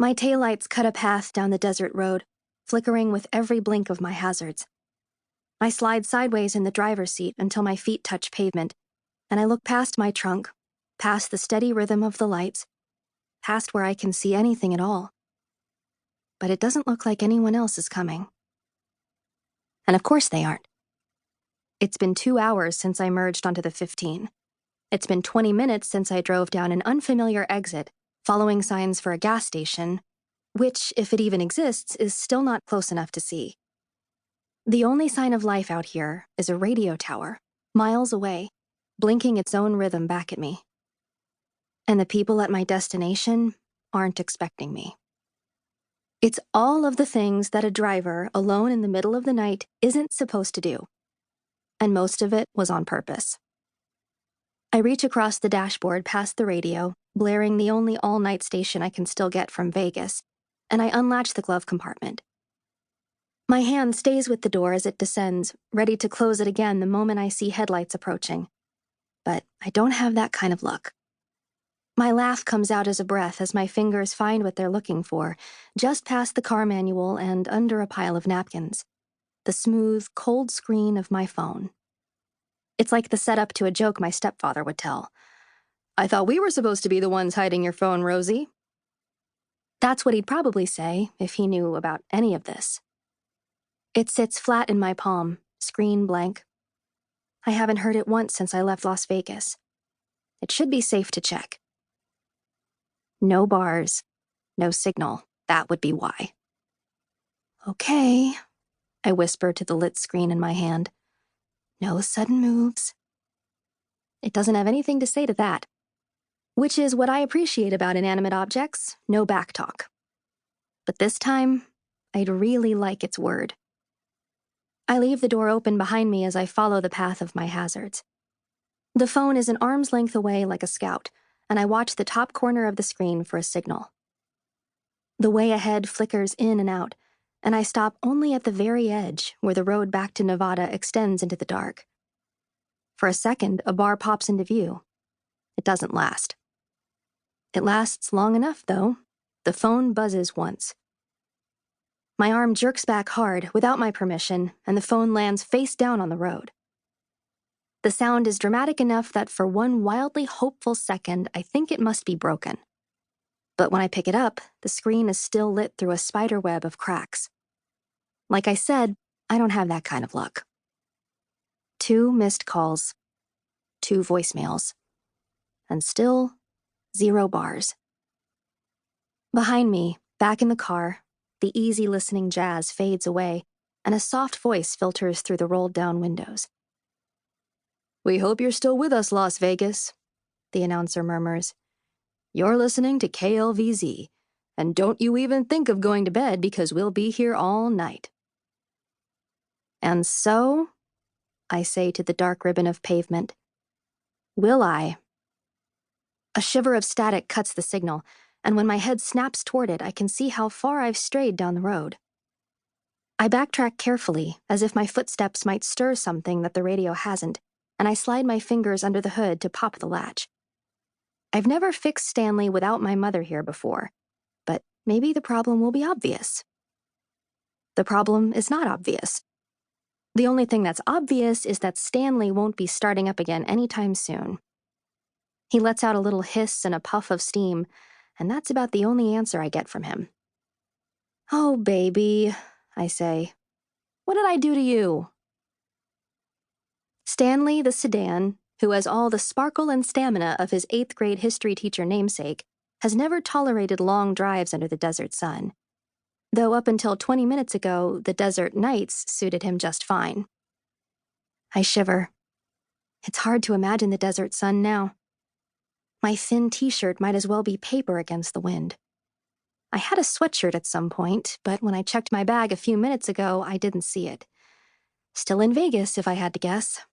My taillights cut a path down the desert road, flickering with every blink of my hazards. I slide sideways in the driver's seat until my feet touch pavement, and I look past my trunk, past the steady rhythm of the lights, past where I can see anything at all. But it doesn't look like anyone else is coming. And of course they aren't. It's been 2 hours since I merged onto the 15. It's been 20 minutes since I drove down an unfamiliar exit, following signs for a gas station, which, if it even exists, is still not close enough to see. The only sign of life out here is a radio tower, miles away, blinking its own rhythm back at me. And the people at my destination aren't expecting me. It's all of the things that a driver alone in the middle of the night isn't supposed to do. And most of it was on purpose. I reach across the dashboard past the radio, blaring the only all-night station I can still get from Vegas, and I unlatch the glove compartment. My hand stays with the door as it descends, ready to close it again the moment I see headlights approaching. But I don't have that kind of luck. My laugh comes out as a breath as my fingers find what they're looking for, just past the car manual and under a pile of napkins. The smooth, cold screen of my phone. It's like the setup to a joke my stepfather would tell. "I thought we were supposed to be the ones hiding your phone, Rosie." That's what he'd probably say if he knew about any of this. It sits flat in my palm, screen blank. I haven't heard it once since I left Las Vegas. It should be safe to check. No bars, no signal. That would be why. "Okay," I whisper to the lit screen in my hand. "No sudden moves." It doesn't have anything to say to that. Which is what I appreciate about inanimate objects, no backtalk. But this time, I'd really like its word. I leave the door open behind me as I follow the path of my hazards. The phone is an arm's length away like a scout, and I watch the top corner of the screen for a signal. The way ahead flickers in and out, and I stop only at the very edge where the road back to Nevada extends into the dark. For a second, a bar pops into view. It doesn't last. It lasts long enough, though. The phone buzzes once. My arm jerks back hard, without my permission, and the phone lands face down on the road. The sound is dramatic enough that for one wildly hopeful second, I think it must be broken. But when I pick it up, the screen is still lit through a spider web of cracks. Like I said, I don't have that kind of luck. 2 missed calls, 2 voicemails, and still 0 bars. Behind me, back in the car, the easy listening jazz fades away, and a soft voice filters through the rolled-down windows. "We hope you're still with us, Las Vegas," the announcer murmurs. "You're listening to KLVZ, and don't you even think of going to bed because we'll be here all night." And so, I say to the dark ribbon of pavement, will I? A shiver of static cuts the signal, and when my head snaps toward it, I can see how far I've strayed down the road. I backtrack carefully, as if my footsteps might stir something that the radio hasn't, and I slide my fingers under the hood to pop the latch. I've never fixed Stanley without my mother here before, but maybe the problem will be obvious. The problem is not obvious. The only thing that's obvious is that Stanley won't be starting up again anytime soon. He lets out a little hiss and a puff of steam, and that's about the only answer I get from him. "Oh, baby," I say. "What did I do to you?" Stanley the sedan, who has all the sparkle and stamina of his 8th grade history teacher namesake, has never tolerated long drives under the desert sun. Though up until 20 minutes ago, the desert nights suited him just fine. I shiver. It's hard to imagine the desert sun now. My thin t-shirt might as well be paper against the wind. I had a sweatshirt at some point, but when I checked my bag a few minutes ago, I didn't see it. Still in Vegas, if I had to guess.